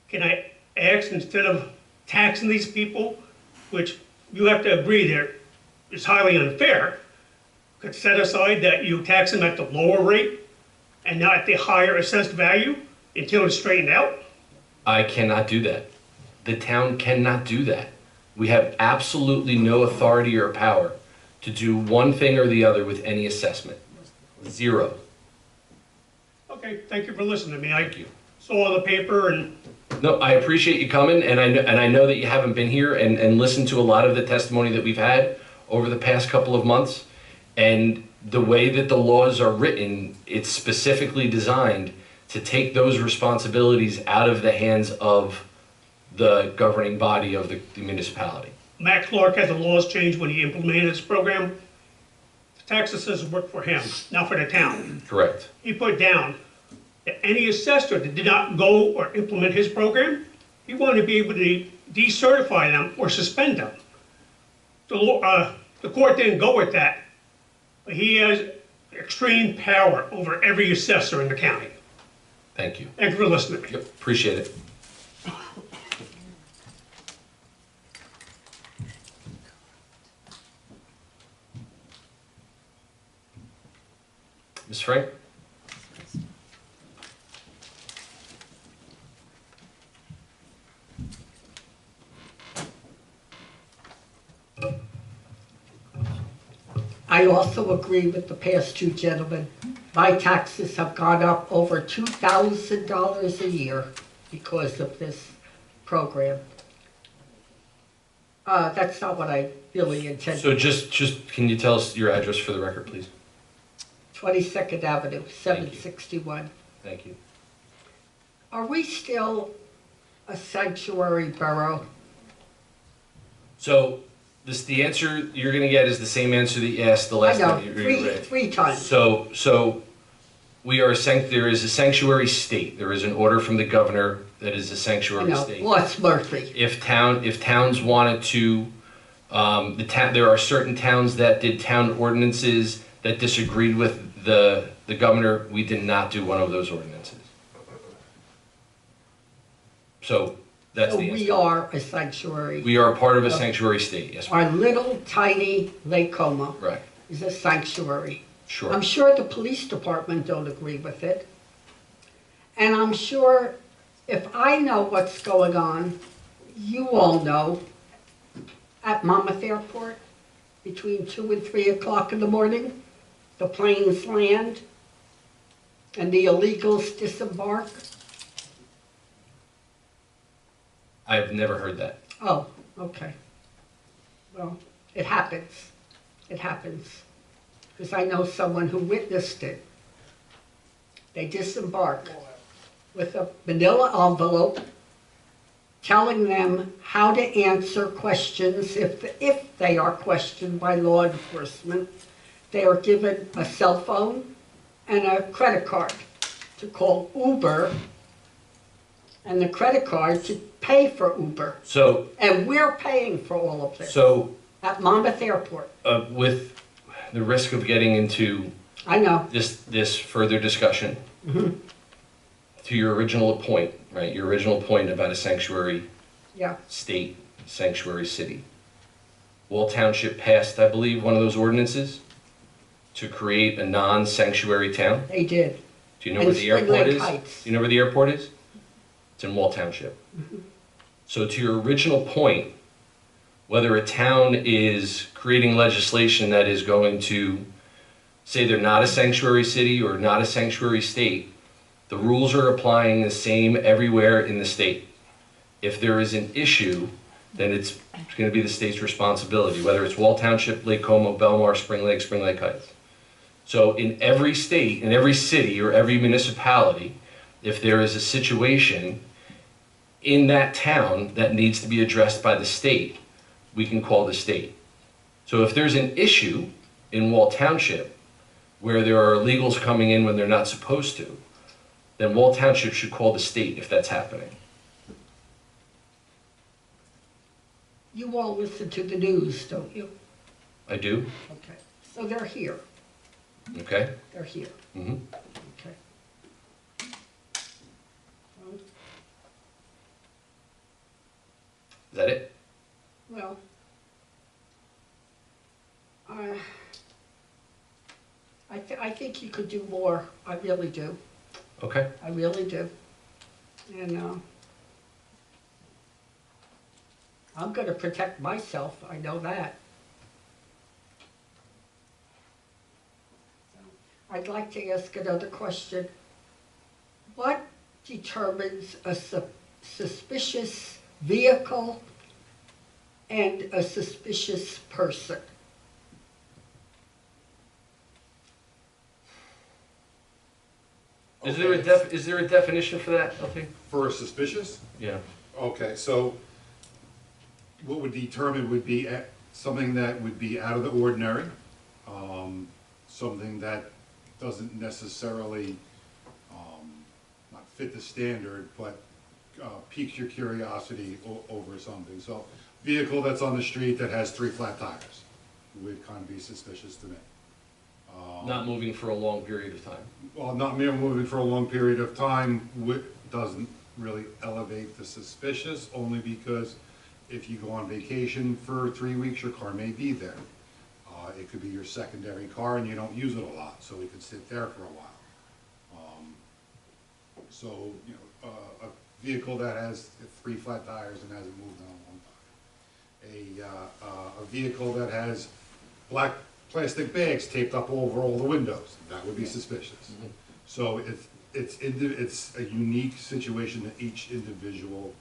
Speaker 12: Can I ask, instead of taxing these people, which you have to agree there is highly unfair, could set aside that you tax them at the lower rate and not at the higher assessed value until it's straightened out?
Speaker 3: I cannot do that. The town cannot do that. We have absolutely no authority or power to do one thing or the other with any assessment. Zero.
Speaker 12: Okay, thank you for listening to me. I saw the paper and...
Speaker 3: No, I appreciate you coming, and I know that you haven't been here and listened to a lot of the testimony that we've had over the past couple of months. And the way that the laws are written, it's specifically designed to take those responsibilities out of the hands of the governing body of the municipality.
Speaker 12: Matt Clark had the laws changed when he implemented this program. The tax assessor worked for him, not for the town.
Speaker 3: Correct.
Speaker 12: He put down that any assessor that did not go or implement his program, he wanted to be able to decertify them or suspend them. The court didn't go with that, but he has extreme power over every assessor in the county.
Speaker 3: Thank you.
Speaker 12: Thank you for listening.
Speaker 3: Yep, appreciate it. Ms. Frank?
Speaker 13: I also agree with the past two gentlemen. My taxes have gone up over $2,000 a year because of this program. That's not what I really intended.
Speaker 3: So just, can you tell us your address for the record, please?
Speaker 13: 22nd Avenue, 761.
Speaker 3: Thank you.
Speaker 13: Are we still a sanctuary borough?
Speaker 3: So, the answer you're gonna get is the same answer that you asked the last time you read.
Speaker 13: Three times.
Speaker 3: So, we are there is a sanctuary state. There is an order from the governor that is a sanctuary state.
Speaker 13: What's Murphy?
Speaker 3: If towns wanted to, there are certain towns that did town ordinances that disagreed with the governor. We did not do one of those ordinances. So that's the answer.
Speaker 13: We are a sanctuary.
Speaker 3: We are a part of a sanctuary state, yes.
Speaker 13: Our little tiny Lake Como
Speaker 3: Right,
Speaker 13: is a sanctuary.
Speaker 3: sure.
Speaker 13: I'm sure the police department don't agree with it. And I'm sure if I know what's going on, you all know, at Monmouth Airport, between 2 and 3 o'clock in the morning, the planes land and the illegals disembark.
Speaker 3: I've never heard that.
Speaker 13: Oh, okay. Well, it happens. It happens. Because I know someone who witnessed it. They disembark with a manila envelope telling them how to answer questions if they are questioned by law enforcement. They are given a cell phone and a credit card to call Uber, and the credit card to pay for Uber.
Speaker 3: So,
Speaker 13: And we're paying for all of this
Speaker 3: so
Speaker 13: at Monmouth Airport.
Speaker 3: with the risk of getting into
Speaker 13: I know.
Speaker 3: this further discussion, to your original point, right? Your original point about a sanctuary
Speaker 13: Yeah,
Speaker 3: state, sanctuary city. Wall Township passed, I believe, one of those ordinances to create a non-sanctuary town.
Speaker 13: they did.
Speaker 3: Do you know where
Speaker 13: And
Speaker 3: the
Speaker 13: Spring
Speaker 3: airport
Speaker 13: Lake
Speaker 3: is?
Speaker 13: Heights.
Speaker 3: Do you know where the airport is? It's in Wall Township. So to your original point, whether a town is creating legislation that is going to say they're not a sanctuary city or not a sanctuary state, the rules are applying the same everywhere in the state. If there is an issue, then it's going to be the state's responsibility, whether it's Wall Township, Lake Como, Belmar, Spring Lake Heights. So in every state, in every city, or every municipality, if there is a situation in that town that needs to be addressed by the state, we can call the state. So if there's an issue in Wall Township where there are illegals coming in when they're not supposed to, then Wall Township should call the state if that's happening.
Speaker 13: You all listen to the news, don't you?
Speaker 3: I do,
Speaker 13: Okay. So they're here.
Speaker 3: okay?
Speaker 13: They're here.
Speaker 3: Mm-hmm.
Speaker 13: Okay.
Speaker 3: Is that it?
Speaker 13: Well, I think you could do more. I really do.
Speaker 3: Okay.
Speaker 13: I really do. And I'm going to protect myself. I know that. I'd like to ask another question. What determines a suspicious vehicle and a suspicious person?
Speaker 3: Is there a definition for that, LT?
Speaker 14: For suspicious?
Speaker 3: Yeah.
Speaker 14: Okay, so what would determine would be something that would be out of the ordinary, something that doesn't necessarily not fit the standard, but piques your curiosity over something. So vehicle that's on the street that has 3 flat tires would kind of be suspicious to me.
Speaker 3: Not moving for a long period of time.
Speaker 14: Well, not mere moving for a long period of time doesn't really elevate the suspicious, only because if you go on vacation for 3 weeks, your car may be there. It could be your secondary car and you don't use it a lot, so it could sit there for a while. So, you know, a vehicle that has 3 flat tires and hasn't moved in a long time. A vehicle that has black plastic bags taped up over all the windows, that would be suspicious. So it's a unique situation that each individual,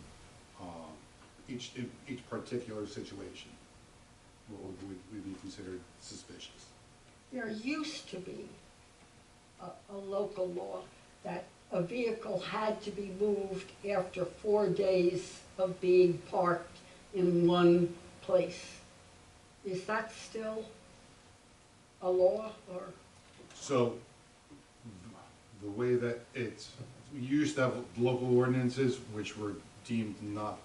Speaker 14: each particular situation would be considered suspicious.
Speaker 13: There used to be a local law that a vehicle had to be moved after 4 days of being parked in one place. Is that still a law, or?
Speaker 14: So, the way that we used to have local ordinances which were deemed not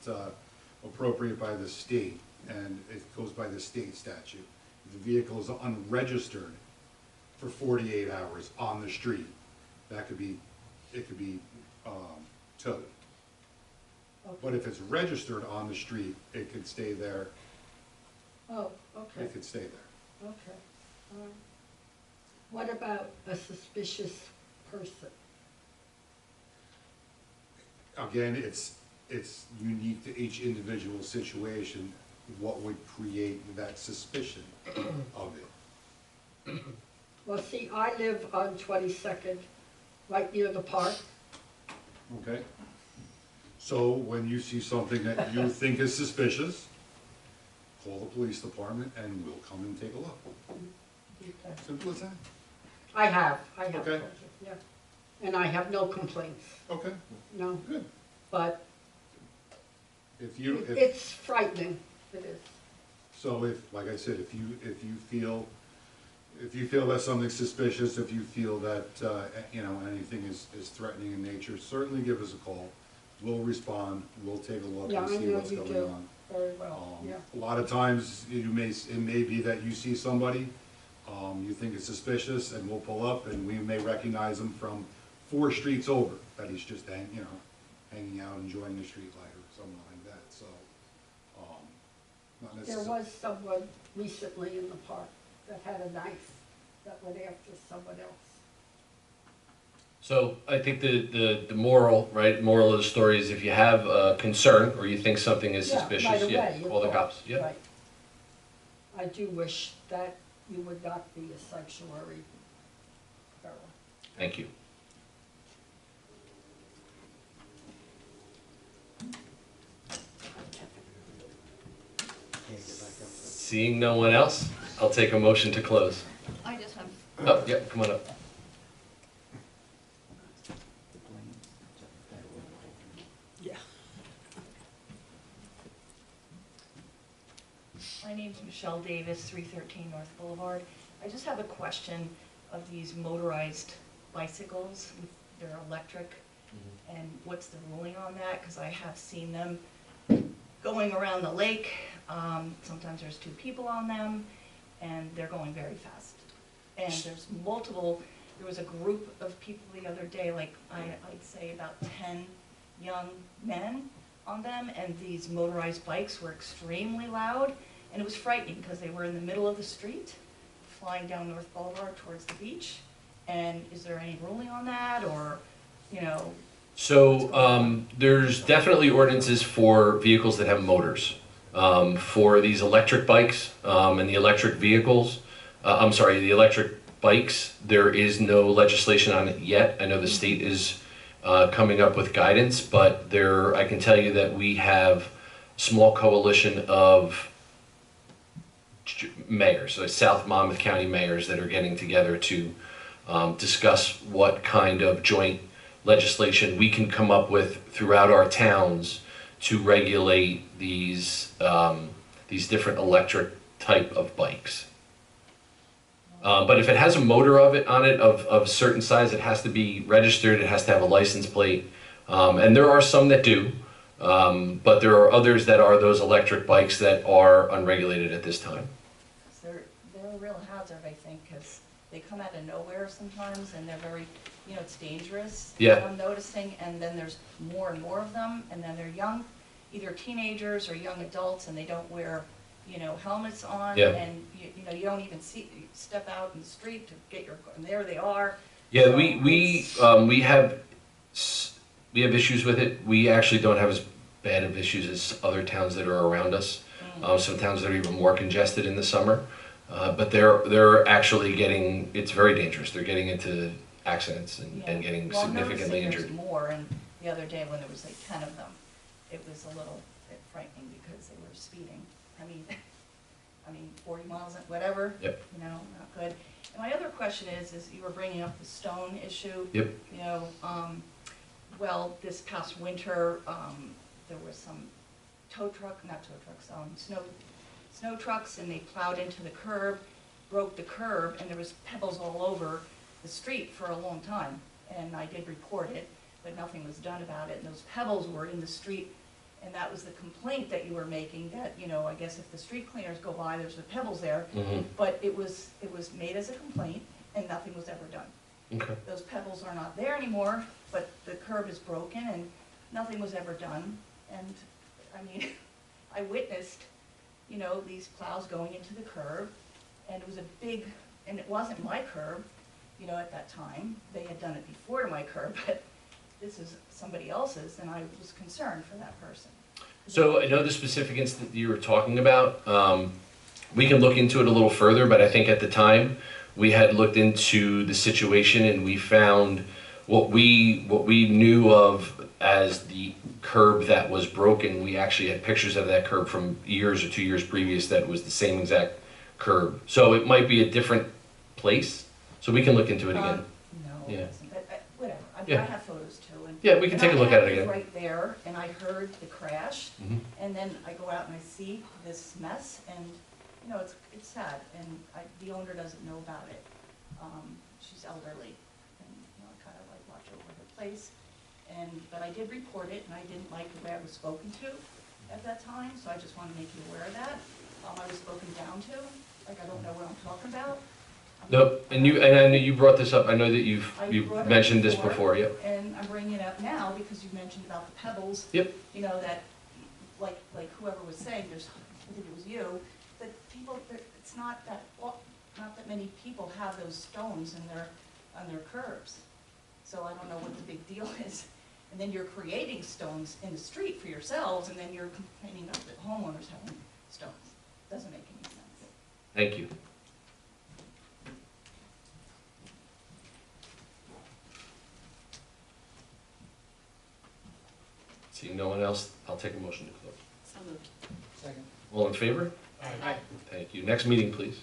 Speaker 14: appropriate by the state, and it goes by the state statute. If the vehicle is unregistered for 48 hours on the street, it could be towed.
Speaker 13: Okay.
Speaker 14: But if it's registered on the street, it could stay there.
Speaker 13: Oh, okay,
Speaker 14: It could stay there.
Speaker 13: okay. What about a suspicious person?
Speaker 14: Again, it's unique to each individual situation, what would create that suspicion of it.
Speaker 13: Well, see, I live on 22nd, right near the park.
Speaker 14: Okay? So when you see something that you think is suspicious, call the police department and we'll come and take a look.
Speaker 13: Okay.
Speaker 14: Simple as that.
Speaker 13: I have,
Speaker 14: Okay.
Speaker 13: yeah. And I have no complaints,
Speaker 14: Okay,
Speaker 13: no,
Speaker 14: good.
Speaker 13: but it's frightening, it is.
Speaker 14: So like I said, if you feel that something's suspicious, if you feel that, anything is threatening in nature, certainly give us a call. We'll respond, we'll take a look
Speaker 13: Yeah,
Speaker 14: and
Speaker 13: I
Speaker 14: see
Speaker 13: know
Speaker 14: what's
Speaker 13: you
Speaker 14: going
Speaker 13: do.
Speaker 14: on.
Speaker 13: Very well, yeah.
Speaker 14: A lot of times, it may be that you see somebody, you think it's suspicious, and we'll pull up, and we may recognize him from 4 streets over, that he's just hanging out, enjoying the street light or something like that, so, not
Speaker 13: There
Speaker 14: necessarily.
Speaker 13: was someone recently in the park that had a knife that went after someone else.
Speaker 3: So I think the moral of the story is if you have a concern or you think something is
Speaker 13: Yeah,
Speaker 3: suspicious,
Speaker 13: right away, you
Speaker 3: call the
Speaker 13: call.
Speaker 3: cops. Yeah.
Speaker 13: Right. I do wish that you would not be a sanctuary borough.
Speaker 3: Thank you. Seeing no one else, I'll take a motion to close.
Speaker 15: I just have,
Speaker 3: Oh, yeah, come on up.
Speaker 13: Yeah.
Speaker 15: my name's Michelle Davis, 313 North Boulevard. I just have a question of these motorized bicycles. They're electric, and what's the ruling on that? Because I have seen them going around the lake. Sometimes there's 2 people on them, and they're going very fast. And there's multiple, there was a group of people the other day, like I'd say about 10 young men on them, and these motorized bikes were extremely loud, and it was frightening because they were in the middle of the street, flying down North Boulevard towards the beach. And is there any ruling on that, or, you know?
Speaker 3: So there's definitely ordinances for vehicles that have motors. For these electric bikes and the electric vehicles, the electric bikes, there is no legislation on it yet. I know the state is coming up with guidance, but I can tell you that we have a small coalition of mayors, so South Monmouth County mayors that are getting together to discuss what kind of joint legislation we can come up with throughout our towns to regulate these different electric type of bikes. But if it has a motor on it of a certain size, it has to be registered, it has to have a license plate. And there are some that do, but there are others that are those electric bikes that are unregulated at this time.
Speaker 15: They're a real hazard, I think, because they come out of nowhere sometimes, and they're very, it's dangerous.
Speaker 3: Yeah.
Speaker 15: I'm noticing, and then there's more and more of them, and then they're young, either teenagers or young adults, and they don't wear, helmets on.
Speaker 3: Yeah.
Speaker 15: And, you don't even step out in the street to get and there they are.
Speaker 3: Yeah,
Speaker 15: So
Speaker 3: we have issues with it. We actually don't have as bad of issues as other towns that are around us. Some towns that are even more congested in the summer. But they're actually it's very dangerous. They're getting into accidents and getting significantly injured.
Speaker 15: There's more, and the other day when there was like 10 of them, it was a little bit frightening because they were speeding. I mean, 40 miles, whatever.
Speaker 3: Yep.
Speaker 15: Not good. And my other question is you were bringing up the stone issue.
Speaker 3: Yep.
Speaker 15: Well, this past winter, there was some snow trucks, and they plowed into the curb, broke the curb, and there was pebbles all over the street for a long time. And I did report it, but nothing was done about it. And those pebbles were in the street, and that was the complaint that you were making, that, I guess if the street cleaners go by, there's the pebbles there.
Speaker 3: Mm-hmm.
Speaker 15: But it was made as a complaint, and nothing was ever done.
Speaker 3: Okay.
Speaker 15: Those pebbles are not there anymore, but the curb is broken, and nothing was ever done. And, I witnessed, these plows going into the curb, and it was and it wasn't my curb, at that time. They had done it before to my curb, but this is somebody else's, and I was concerned for that person.
Speaker 3: So I know the specific incident that you were talking about. We can look into it a little further, but I think at the time we had looked into the situation and we found what we knew of as the curb that was broken. We actually had pictures of that curb from years or 2 years previous that was the same exact curb. So it might be a different place. So we can look into it again.
Speaker 15: No,
Speaker 3: Yeah.
Speaker 15: it wasn't, but whatever.
Speaker 3: Yeah.
Speaker 15: I have photos too. And
Speaker 3: Yeah, we can take a look at it
Speaker 15: I
Speaker 3: again.
Speaker 15: was right there, and I heard the crash,
Speaker 3: Mhm.
Speaker 15: and then I go out and I see this mess, and, it's sad, and the owner doesn't know about it. She's elderly, and, I kind of like watch over her place. But I did report it, and I didn't like the way I was spoken to at that time, so I just want to make you aware of that. I was spoken down to, I don't know what I'm talking about.
Speaker 3: No, and I know you brought this up. I know that you've
Speaker 15: brought it
Speaker 3: mentioned this before. Yep.
Speaker 15: And I'm bringing it up now because you mentioned about the pebbles.
Speaker 3: Yep.
Speaker 15: That, like whoever was saying, I think it was you, that people, it's not that many people have those stones on their curbs. So I don't know what the big deal is. And then you're creating stones in the street for yourselves, and then you're complaining about the homeowners having stones. Doesn't make any sense.
Speaker 3: Thank you. Seeing no one else, I'll take a motion to close.
Speaker 5: So moved.
Speaker 1: Second.
Speaker 3: All in favor?
Speaker 1: Aye.
Speaker 3: Thank you. Next meeting, please.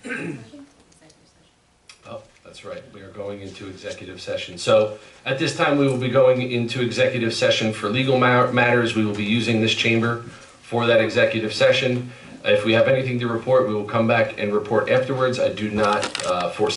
Speaker 5: Executive session.
Speaker 3: Oh, that's right. We are going into executive session. So at this time, we will be going into executive session for legal matters. We will be using this chamber for that executive session. If we have anything to report, we will come back and report afterwards. I do not foresee